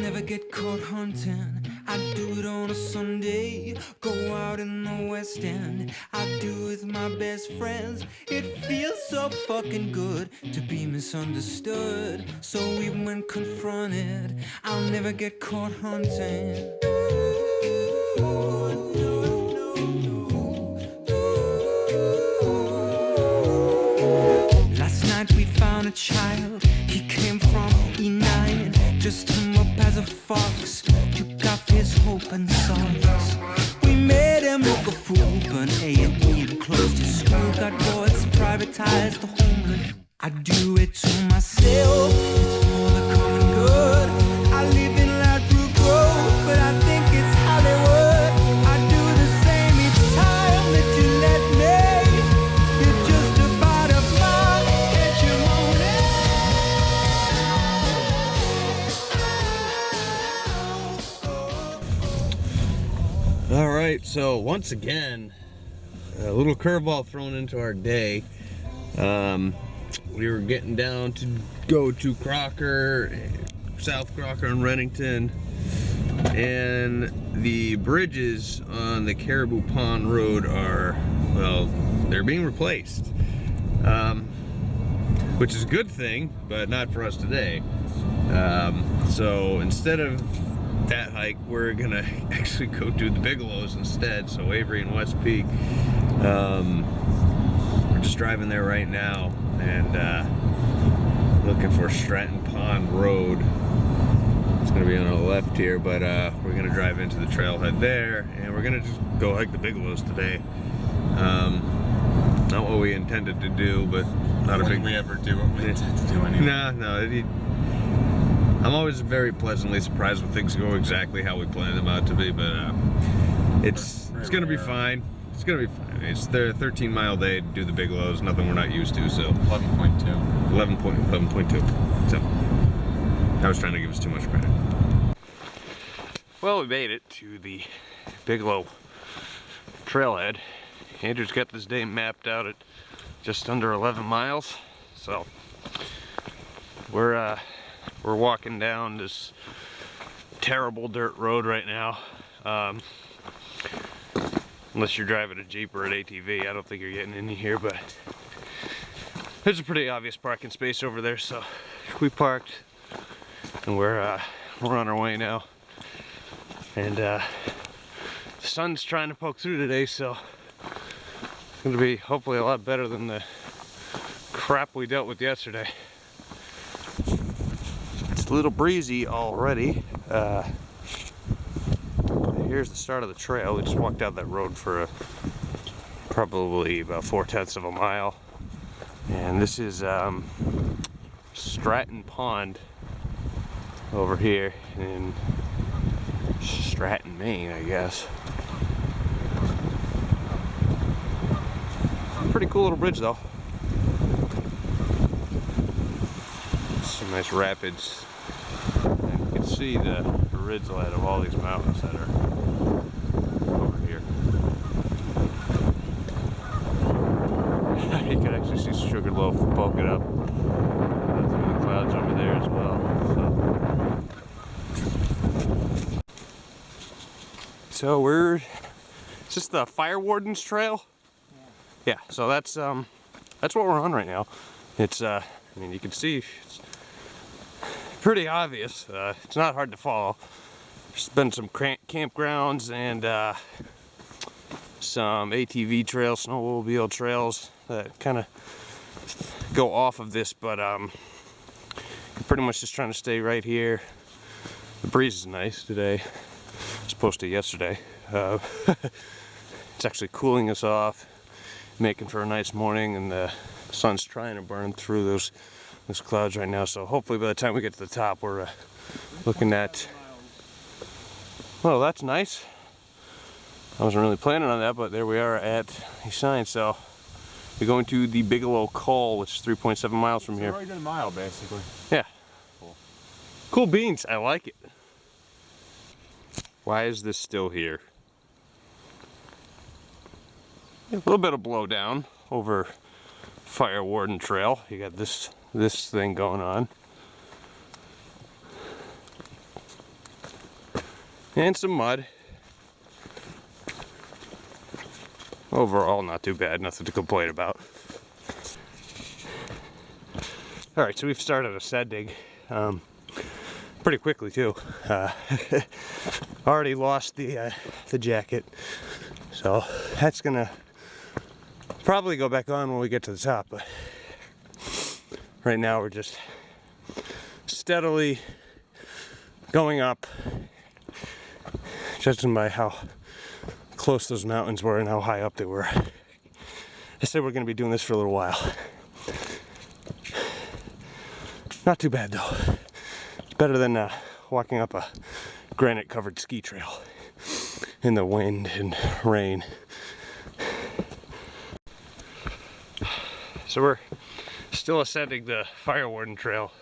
never get caught hunting. I do it on a Sunday. Go out in the West End. I do it with my best friends. It feels so fucking good to be misunderstood. So even when confronted, I'll never get caught hunting. Last night we found a child. He came from E9. Dressed him up as a fox. Took off his hope and socks. We made him look a fool. But A&E and closed his school. Got boards, privatized the homeless. I do it to myself. It's for the common good. I live in Ladbroke Road, but I think it's Hollywood. I do the same each time that you let me. You're just about a mile, can't you own it? All right, so once again, a little curveball thrown into our day. We were getting down to go to Crocker, South Crocker and Renington, and the bridges on the Caribou Pond Road are, well, they're being replaced, which is a good thing, but not for us today. So instead of that hike, we're gonna actually go do the Bigelows instead. So Avery and West Peak, we're just driving there right now and looking for Stratton Pond Road. It's gonna be on the left here, but we're gonna drive into the trailhead there, and we're gonna just go hike the Bigelows today. Not what we intended to do, but not a big. We ever do what we intend to do anyway. No. I'm always very pleasantly surprised when things go exactly how we plan them out to be, but it's gonna be fine. It's gonna be fine. It's their 13-mile day to do the Bigelows, nothing we're not used to, so. 11.2. 11.2. So, I was trying to give us too much credit. Well, we made it to the Bigelow Trailhead. Andrew's got this day mapped out at just under 11 miles, so we're walking down this terrible dirt road right now. Unless you're driving a Jeep or an ATV, I don't think you're getting in here, but there's a pretty obvious parking space over there, so we parked and we're on our way now. And the sun's trying to poke through today, so it's gonna be hopefully a lot better than the crap we dealt with yesterday. It's a little breezy already. Here's the start of the trail. We just walked out that road for probably about 4/10 of a mile. And this is Stratton Pond over here in Stratton, Maine, I guess. Pretty cool little bridge though. Some nice rapids. And you can see the ridgeline of all these mountains that are over here. You can actually see Sugarloaf poking up through the clouds over there as well. So is this the Fire Warden's trail? Yeah, so that's what we're on right now. It's I mean, you can see it's pretty obvious. It's not hard to follow. There's been some campgrounds and some ATV trails, snowmobile trails that kind of go off of this, but pretty much just trying to stay right here. The breeze is nice today, as opposed to yesterday. It's actually cooling us off, making for a nice morning, and the sun's trying to burn through those clouds right now. So hopefully by the time we get to the top, we're looking at. Well, that's nice. I wasn't really planning on that, but there we are at the sign. So we're going to the Bigelow Call, which is 3.7 miles from here. We're already done a mile, basically. Yeah. Cool beans. I like it. Why is this still here? A little bit of blowdown over Fire Warden Trail. You got this thing going on. And some mud. Overall, not too bad, nothing to complain about. Alright, so we've started ascending pretty quickly too. Already lost the jacket, so that's gonna probably go back on when we get to the top, but right now we're just steadily going up, judging by how close those mountains were and how high up they were. I said we're going to be doing this for a little while. Not too bad though. It's better than walking up a granite covered ski trail in the wind and rain. So we're still ascending the Warden trail.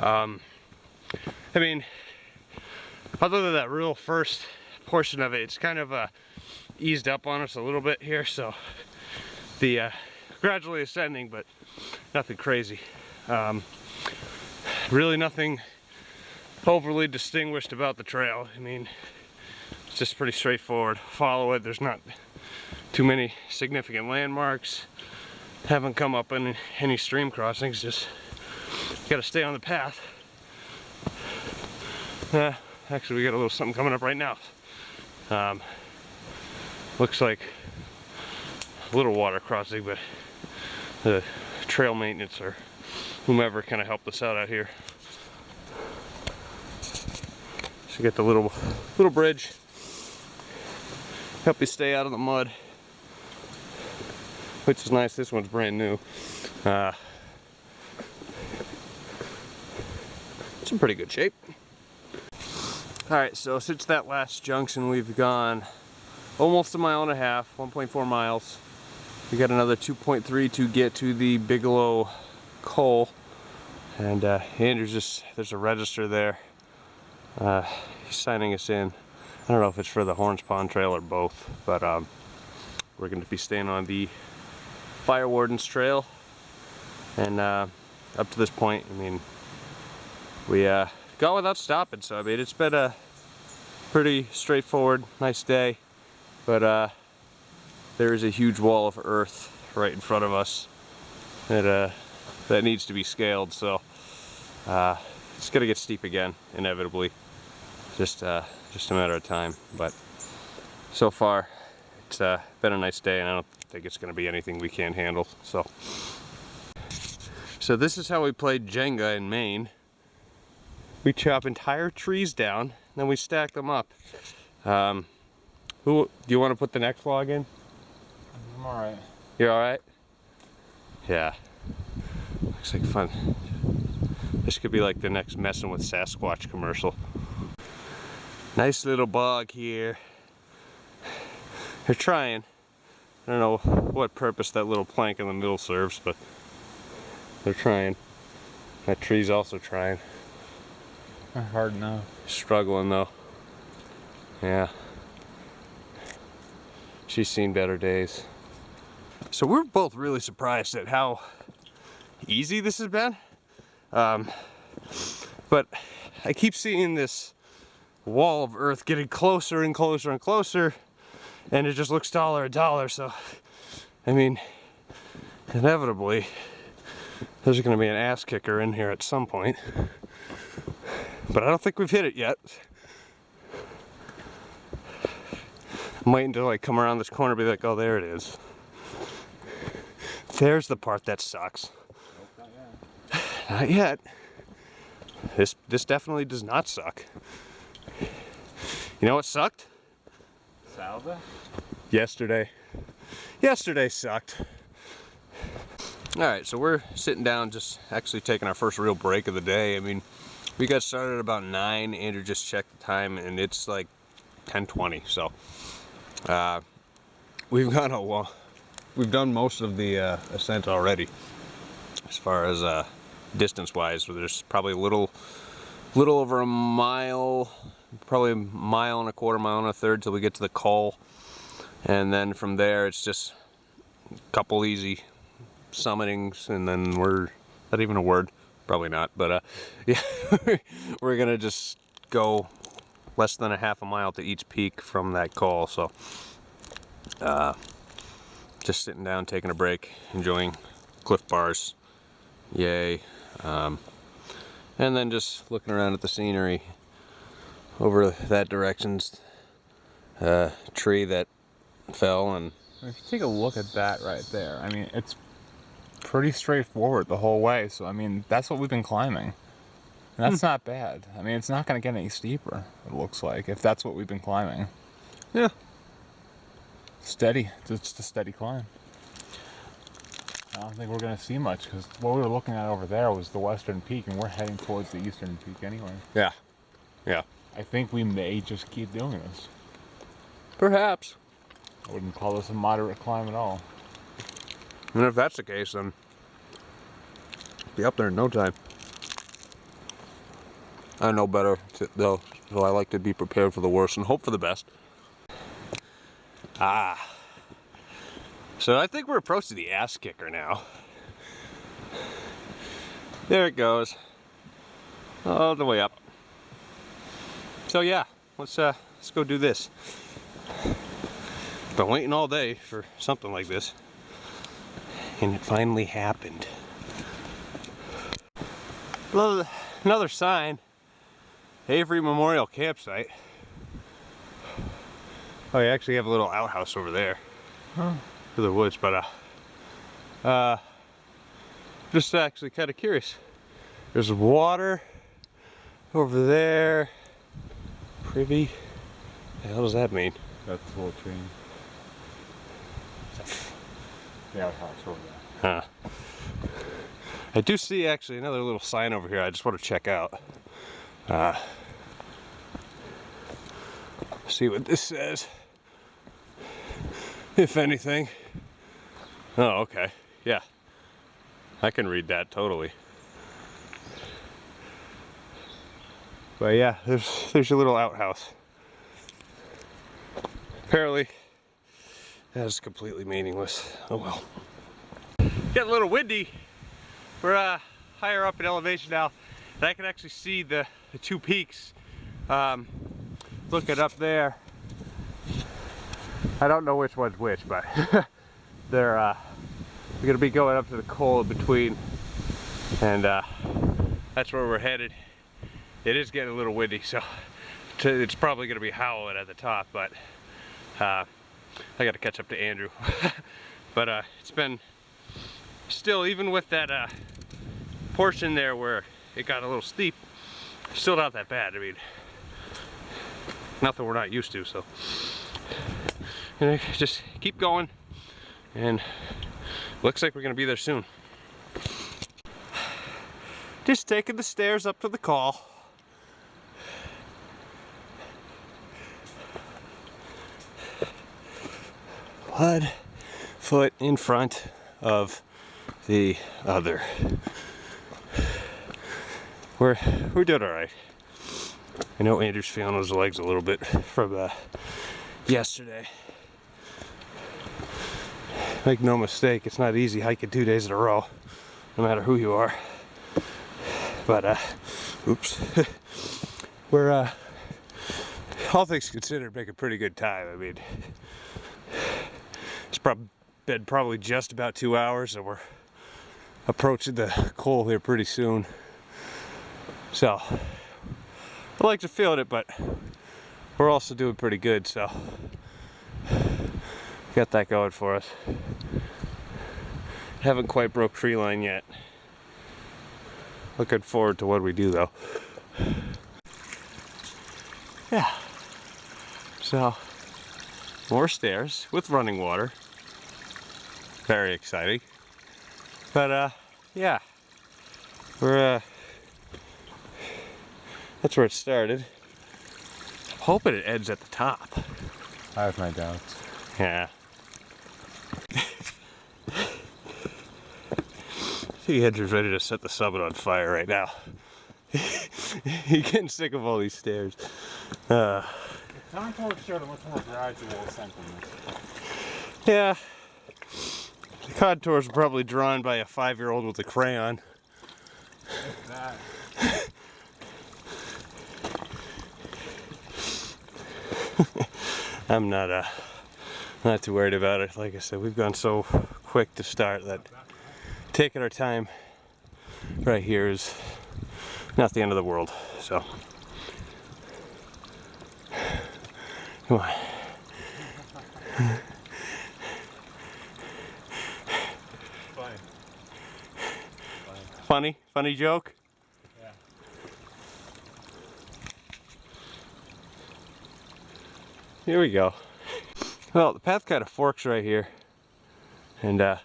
I mean, other than that real first portion of it, it's kind of eased up on us a little bit here, so the gradually ascending, but nothing crazy. Really nothing overly distinguished about the trail. I mean, it's just pretty straightforward. Follow it. There's not too many significant landmarks. Haven't come up on any stream crossings. Just got to stay on the path. Actually, we got a little something coming up right now. Looks like a little water crossing, but the trail maintenance or whomever kind of helped us out here. So you get the little bridge, help you stay out of the mud, which is nice. This one's brand new. It's in pretty good shape. Alright, so since that last junction we've gone almost a mile and a half, 1.4 miles. We got another 2.3 to get to the Bigelow coal. And Andrew's there's a register there. He's signing us in. I don't know if it's for the Horns Pond Trail or both, but we're going to be staying on the Warden's Trail. And up to this point, I mean, we got without stopping, so I mean, it's been a pretty straightforward, nice day. But there is a huge wall of earth right in front of us that needs to be scaled, so it's gonna get steep again, inevitably. Just a matter of time. But so far, it's been a nice day, and I don't think it's gonna be anything we can't handle. So this is how we played Jenga in Maine. We chop entire trees down, then we stack them up. Do you want to put the next log in? I'm alright. You're alright? Yeah. Looks like fun. This could be like the next Messing with Sasquatch commercial. Nice little bog here. They're trying. I don't know what purpose that little plank in the middle serves, but they're trying. That tree's also trying. Not hard enough. Struggling though. Yeah. She's seen better days. So we're both really surprised at how easy this has been. But I keep seeing this wall of earth getting closer and closer and closer, and it just looks taller and taller. So, I mean, inevitably, there's going to be an ass kicker in here at some point. But I don't think we've hit it yet. I'm waiting to like come around this corner and be like, oh, there it is. There's the part that sucks. Nope, not yet. Not yet. This definitely does not suck. You know what sucked? Salva? Yesterday. Yesterday sucked. Alright, so we're sitting down, just actually taking our first real break of the day. I mean, we got started at about 9. Andrew just checked the time, and it's like 10:20. So we've done most of the ascent already. As far as distance-wise, there's probably a little over a mile, probably a mile and a quarter, mile and a third till we get to the col, and then from there it's just a couple easy summitings, and then we're not even a word. Probably not, but yeah, we're gonna just go less than a half a mile to each peak from that call, so just sitting down, taking a break, enjoying Cliff Bars, yay, and then just looking around at the scenery. Over that direction's a tree that fell, and if you take a look at that right there, I mean, it's pretty straightforward the whole way. So I mean, that's what we've been climbing. And that's not bad. I mean, it's not going to get any steeper, it looks like, if that's what we've been climbing. yeah. Steady. It's just a steady climb. I don't think we're going to see much, because what we were looking at over there was the western peak, and we're heading towards the eastern peak anyway. Yeah. Yeah. I think we may just keep doing this. Perhaps. I wouldn't call this a moderate climb at all. And if that's the case, then be up there in no time. I know better, though, so I like to be prepared for the worst and hope for the best. So I think we're approaching the ass kicker now. There it goes, all the way up. So yeah, let's go do this. Been waiting all day for something like this, and it finally happened. Another sign. Avery Memorial Campsite. Oh, you actually have a little outhouse over there. Huh. For the woods, but just actually kind of curious. There's water over there. Privy. The hell does that mean? That's the whole tree. The outhouse over there. Huh. I do see actually another little sign over here I just want to check out. See what this says. If anything. Oh, okay. Yeah. I can read that totally. But yeah, there's your little outhouse. Apparently, that is completely meaningless. Oh well. Getting a little windy. We're higher up in elevation now, and I can actually see the two peaks. Looking up there. I don't know which one's which, but they're gonna be going up to the col in between, and that's where we're headed. It is getting a little windy, so it's probably gonna be howling at the top, but I gotta catch up to Andrew. But it's been still, even with that portion there where it got a little steep, still not that bad. I mean, nothing we're not used to, so just keep going, and looks like we're gonna be there soon. Just taking the stairs up to the call. One foot in front of the other. We're doing all right. I know Andrew's feeling his legs a little bit from yesterday. Make no mistake, it's not easy hiking 2 days in a row, no matter who you are. But oops, we're all things considered, making pretty good time. I mean, it's been probably just about 2 hours, and we're approaching the col here pretty soon. So I like to feel it, but we're also doing pretty good, so got that going for us. Haven't quite broke tree line yet. Looking forward to what we do though. Yeah. So more stairs with running water. Very exciting. But yeah. We're that's where it started. I'm hoping it ends at the top. I have my doubts. Yeah. I think Andrew's ready to set the summit on fire right now. He's getting sick of all these stairs. Contours showed a much more gradual ascent than this. Yeah. The contours are probably drawn by a 5-year-old with a crayon. Like that. I'm not too worried about it. Like I said, we've gone so quick to start that taking our time right here is not the end of the world. So, come on. Funny joke? Yeah. Here we go. Well, the path kind of forks right here, and I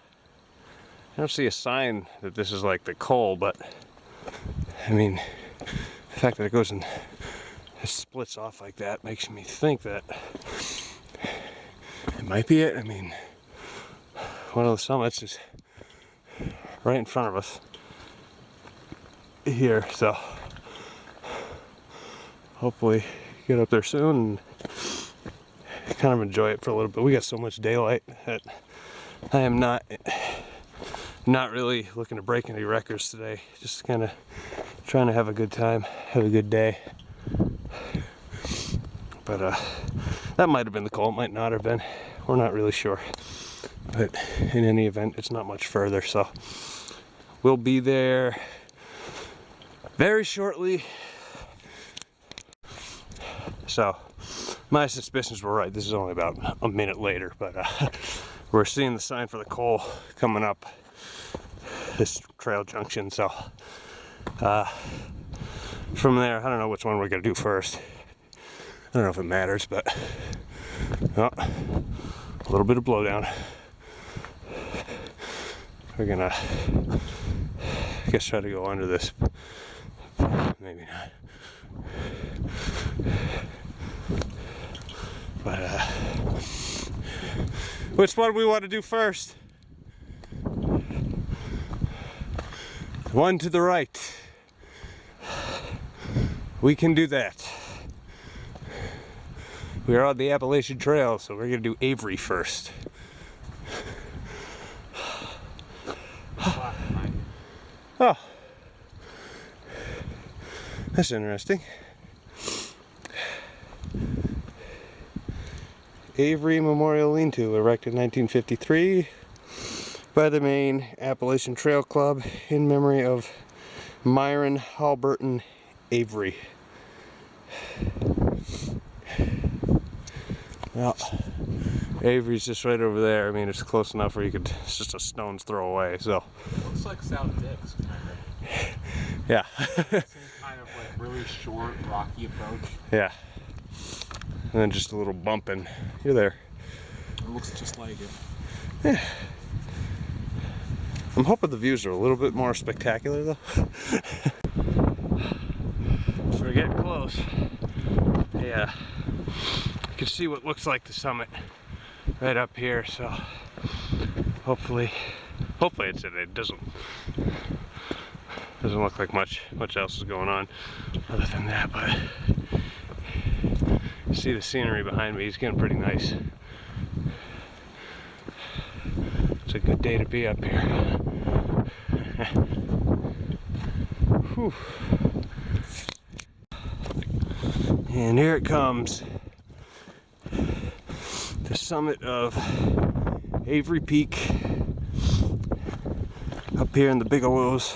don't see a sign that this is like the coal, but I mean, the fact that it goes and it splits off like that makes me think that it might be it. I mean, one of the summits is right in front of us here, so hopefully get up there soon and kind of enjoy it for a little bit. We got so much daylight that I am not really looking to break any records today. Just kind of trying to have a good time, have a good day. But that might have been the call, it might not have been. We're not really sure. But in any event, it's not much further, so we'll be there very shortly. So my suspicions were right. This is only about a minute later, but we're seeing the sign for the coal coming up this trail junction. So from there, I don't know which one we're gonna do first. I don't know if it matters, but oh, a little bit of blowdown. We're gonna, I guess, try to go under this. Maybe not. But which one we want to do first? One to the right. We can do that. We are on the Appalachian Trail, so we're gonna do Avery first. Oh, that's interesting. Avery Memorial Lean-To, erected in 1953 by the Maine Appalachian Trail Club in memory of Myron Halberton Avery. Well, Avery's just right over there. I mean, it's close enough where you could, it's just a stone's throw away, so. Looks like South Dix, kind of. Yeah. Same kind of like really short, rocky approach. Yeah. And then just a little bump and you're there. It looks just like it. Yeah. I'm hoping the views are a little bit more spectacular though. So we're getting close. Yeah. You can see what looks like the summit right up here, so hopefully it's it. It doesn't look like much else is going on other than that, but you see the scenery behind me, it's getting pretty nice. It's a good day to be up here. Whew. And here it comes. The summit of Avery Peak up here in the Bigelows.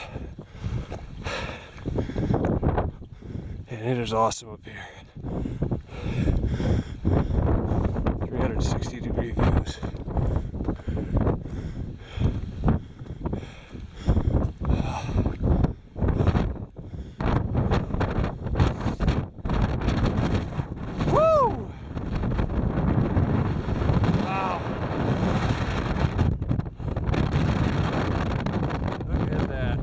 And it is awesome up here. 360-degree views. Woo! Wow. Look at that.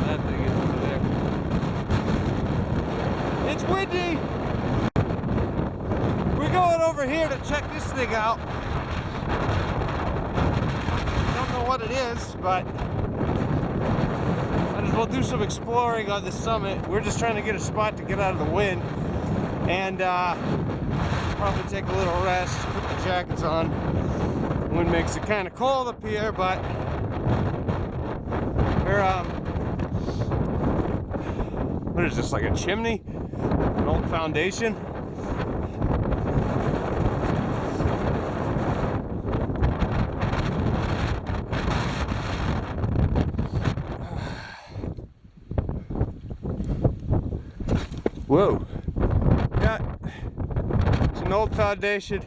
That thing is over there. It's windy! We're going over here to check this thing out. Don't know what it is, but might as well do some exploring on the summit. We're just trying to get a spot to get out of the wind and probably take a little rest, put the jackets on. The wind makes it kind of cold up here, but we're We're what is this, like a chimney? An old foundation? Whoa. Yeah. It's an old foundation.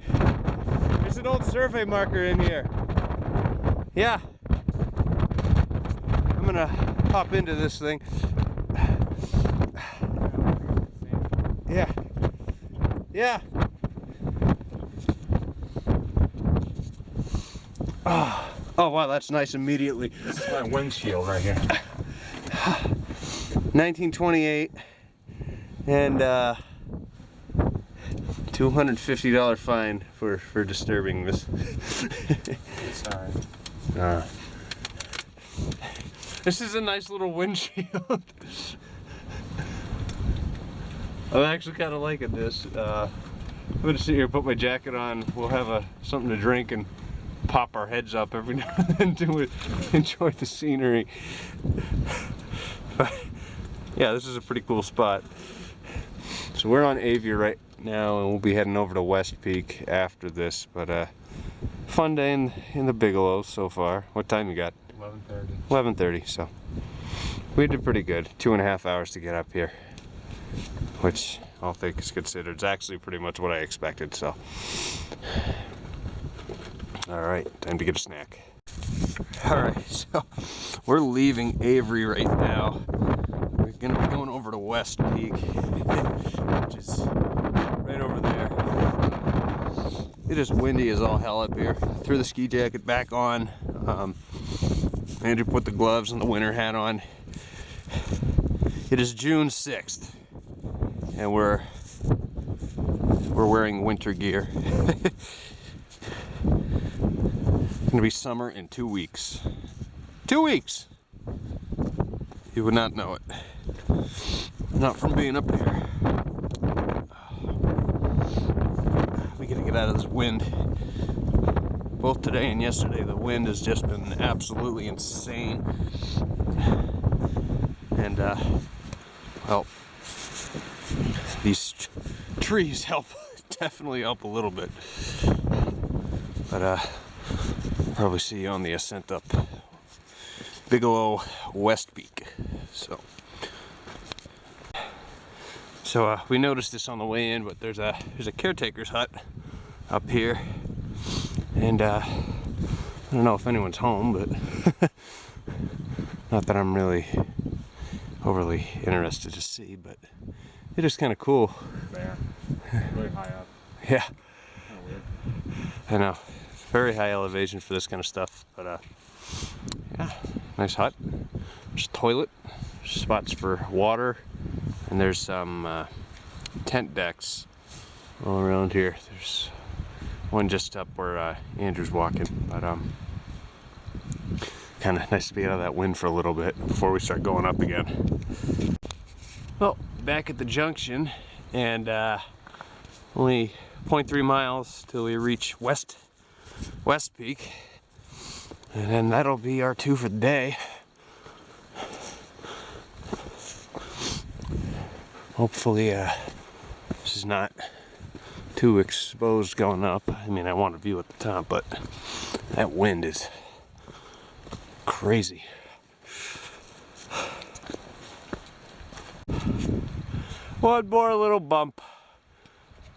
There's an old survey marker in here. Yeah. I'm gonna hop into this thing. Yeah. Yeah. Oh wow, that's nice immediately. This is my windshield right here. 1928 and $250 fine for disturbing this. Sorry. This is a nice little windshield. I'm actually kind of liking this. I'm gonna sit here and put my jacket on. We'll have something to drink and pop our heads up every now and then to enjoy the scenery. But yeah, this is a pretty cool spot. So we're on Avery right now, and we'll be heading over to West Peak after this. But fun day in the Bigelows so far. What time you got? 11:30. 11:30. So we did pretty good. 2.5 hours to get up here, which all things considered is actually pretty much what I expected. So all right, time to get a snack. All right, so we're leaving Avery right now. We're gonna be going over to West Peak, which is right over there. It is windy as all hell up here. Threw the ski jacket back on. Andrew put the gloves and the winter hat on. It is June 6th, and we're wearing winter gear. It's gonna be summer in 2 weeks. 2 weeks! You would not know it. Not from being up here. We gotta get out of this wind. Both today and yesterday, the wind has just been absolutely insane. And, well, these trees definitely help a little bit. But, probably see you on the ascent up Bigelow West Peak. So we noticed this on the way in, but there's a caretaker's hut up here, and I don't know if anyone's home, but not that I'm really overly interested to see, but it is kind of cool. There. Really high up. Yeah. Kind of weird. I know. Very high elevation for this kind of stuff, but yeah, nice hut. There's a toilet, spots for water, and there's some tent decks all around here. There's one just up where Andrew's walking, but kind of nice to be out of that wind for a little bit before we start going up again. Well, back at the junction, and only 0.3 miles till we reach West Peak, and then that'll be our 2 for the day. Hopefully this is not too exposed going up. I mean, I want a view at the top, but that wind is crazy. One more little bump,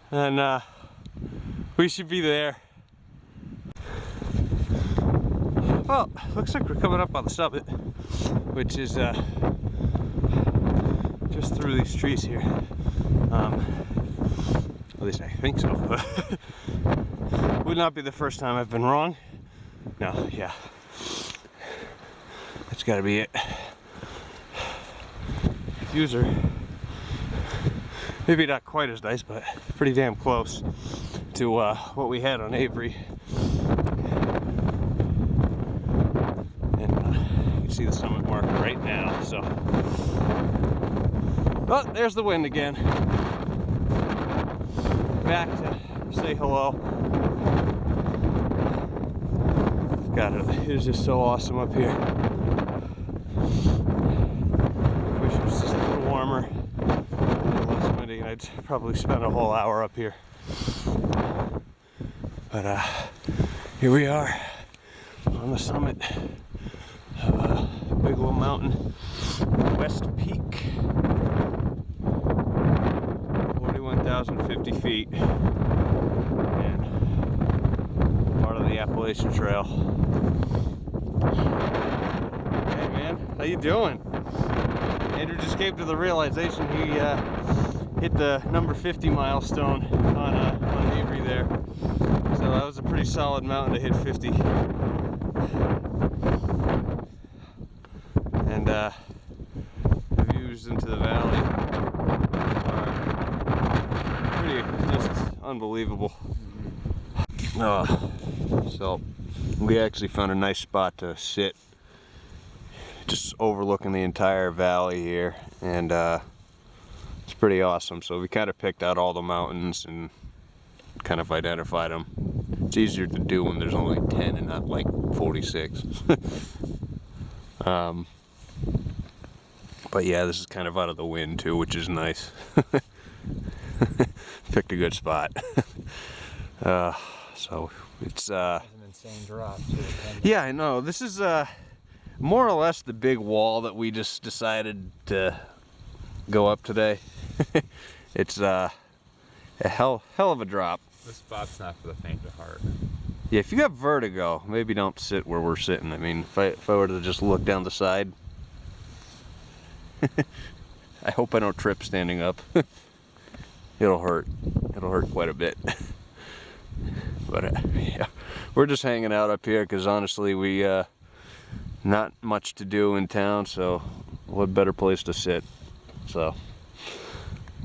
and we should be there. Well, looks like we're coming up on the summit, which is just through these trees here. At least I think so. Would not be the first time I've been wrong. No, yeah. That's gotta be it. Views are maybe not quite as nice, but pretty damn close to what we had on Avery. You can see the summit mark right now, so. Oh, there's the wind again. Back to say hello. God, it is just so awesome up here. I'd probably spend a whole hour up here. But here we are on the summit of Bigelow Mountain, West Peak, 41,050 feet, and part of the Appalachian Trail. Hey man, how you doing? Andrew just came to the realization he hit the number 50 milestone on Avery there. So that was a pretty solid mountain to hit 50. And the views into the valley are pretty just unbelievable. So we actually found a nice spot to sit, just overlooking the entire valley here, and it's pretty awesome. So we kind of picked out all the mountains and kind of identified them. It's easier to do when there's only 10 and not like 46. But yeah, this is kind of out of the wind too, which is nice. Picked a good spot. So it's an insane drop too. yeah, I know. This is more or less the big wall that we just decided to go up today. It's a hell of a drop. This spot's not for the faint of heart. Yeah, if you have vertigo, maybe don't sit where we're sitting. I mean, if I were to just look down the side, I hope I don't trip standing up. It'll hurt. It'll hurt quite a bit. But yeah, we're just hanging out up here because honestly, we not much to do in town, so what better place to sit? So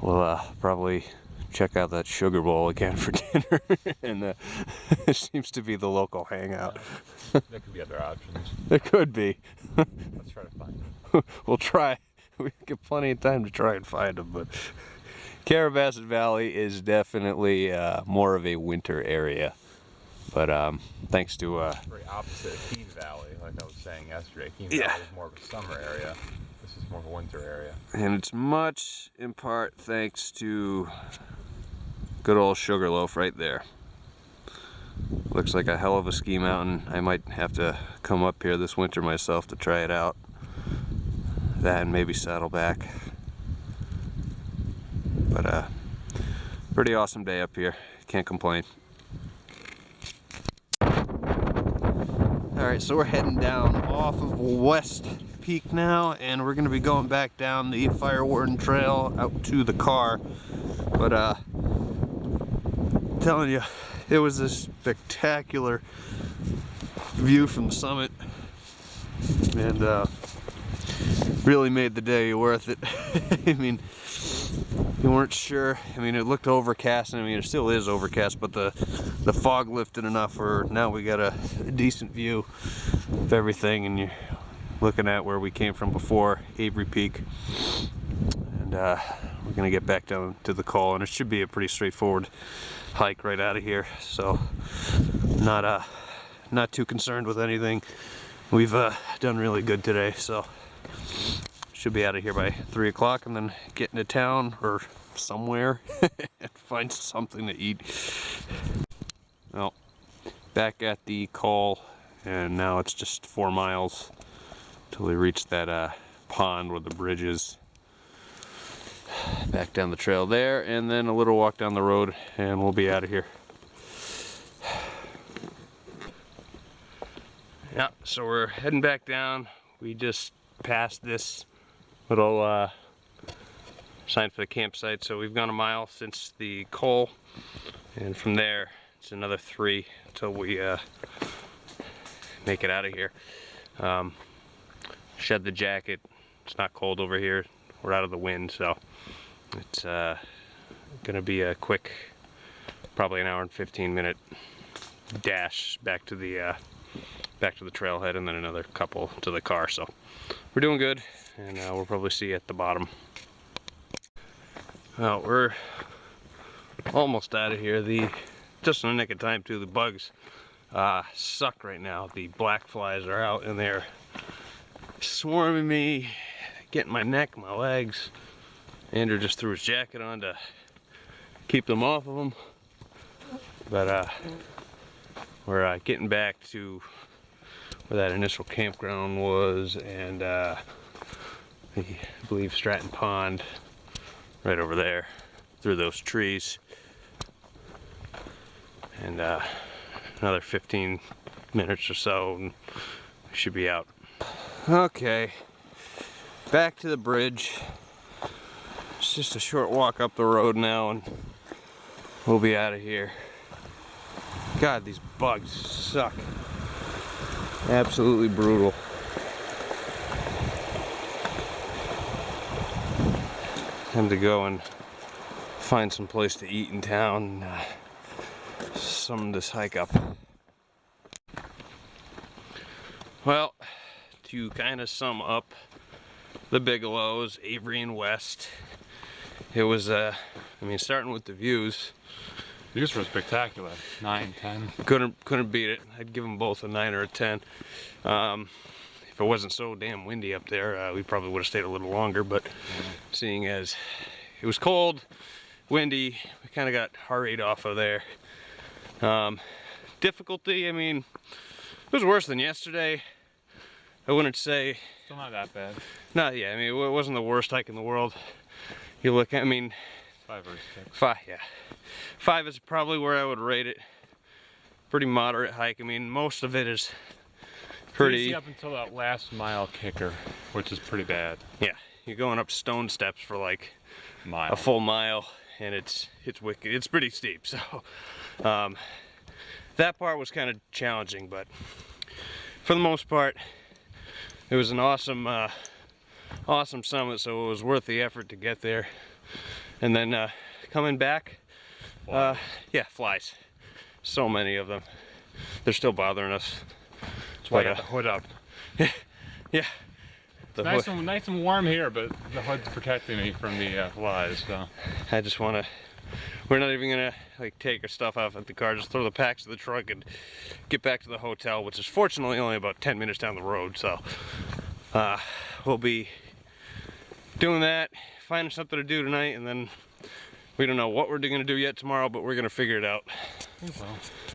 we'll probably check out that sugar bowl again for dinner, and it seems to be the local hangout. There could be other options. There could be. Let's try to find them. We'll try. We get plenty of time to try and find them, but Carrabassett Valley is definitely more of a winter area. But thanks to very opposite of Keene Valley, like I was saying yesterday. Keene Yeah. Valley is more of a summer area. This is more of a winter area. And it's much in part thanks to good old Sugarloaf right there. Looks like a hell of a ski mountain. I might have to come up here this winter myself to try it out. That and maybe Saddleback. But pretty awesome day up here. Can't complain. Alright, so we're heading down off of West Peak now, and we're going to be going back down the Warden Trail out to the car. But I'm telling you, it was a spectacular view from the summit, and really made the day worth it. I mean, you weren't sure. I mean, it looked overcast, and I mean, it still is overcast, but the fog lifted enough where now we got a decent view of everything, and you're looking at where we came from before, Avery Peak. And we're gonna get back down to the col, and it should be a pretty straightforward hike right out of here. So not too concerned with anything. We've done really good today, so should be out of here by 3 o'clock, and then get into town or somewhere and find something to eat. Well, back at the col, and now it's just 4 miles till we reach that pond where the bridge is. Back down the trail there, and then a little walk down the road, and we'll be out of here. Yeah, so we're heading back down. We just passed this little sign for the campsite, so we've gone a mile since the col, and from there it's another 3 until we make it out of here. Shed the jacket. It's not cold over here. We're out of the wind, so it's gonna be a quick, probably an hour and 15-minute dash back to the trailhead, and then another couple to the car. So we're doing good, and we'll probably see you at the bottom. Well, we're almost out of here. Just in the nick of time too. The bugs suck right now. The black flies are out, and they're swarming me, getting my neck, my legs. Andrew just threw his jacket on to keep them off of him. But we're getting back to where that initial campground was, and I believe Stratton Pond right over there through those trees. And another 15 minutes or so and we should be out. Okay, back to the bridge. It's just a short walk up the road now and we'll be out of here. God, these bugs suck. Absolutely brutal. Time to go and find some place to eat in town and sum this hike up. Well, to kind of sum up the Bigelows, Avery and West, it was, I mean, starting with the views. Views were spectacular. 9, 10. Couldn't beat it. I'd give them both a 9 or a 10. If it wasn't so damn windy up there, we probably would have stayed a little longer, but seeing as it was cold, windy, we kind of got heart rate off of there. Difficulty, I mean, it was worse than yesterday. I wouldn't say. Still not that bad. No, yeah, I mean, it wasn't the worst hike in the world. You look at, I mean, 5 or 6. 5, yeah. 5 is probably where I would rate it. Pretty moderate hike. I mean, most of it is pretty. Easy up until that last mile kicker, which is pretty bad. Yeah, you're going up stone steps for like Mile. a full mile, and it's wicked. It's pretty steep. So that part was kind of challenging, but for the most part, it was an awesome, awesome summit. So it was worth the effort to get there. And then coming back, yeah, flies. So many of them. They're still bothering us. That's why I got the hood up. Yeah. The It's hood. nice and warm here, but the hood's protecting me from the flies. So I just want to. We're not even gonna like take our stuff off at the car. Just throw the packs in the trunk and get back to the hotel, which is fortunately only about 10 minutes down the road. So we'll be doing that, finding something to do tonight, and then we don't know what we're gonna do yet tomorrow, but we're gonna figure it out. I think so.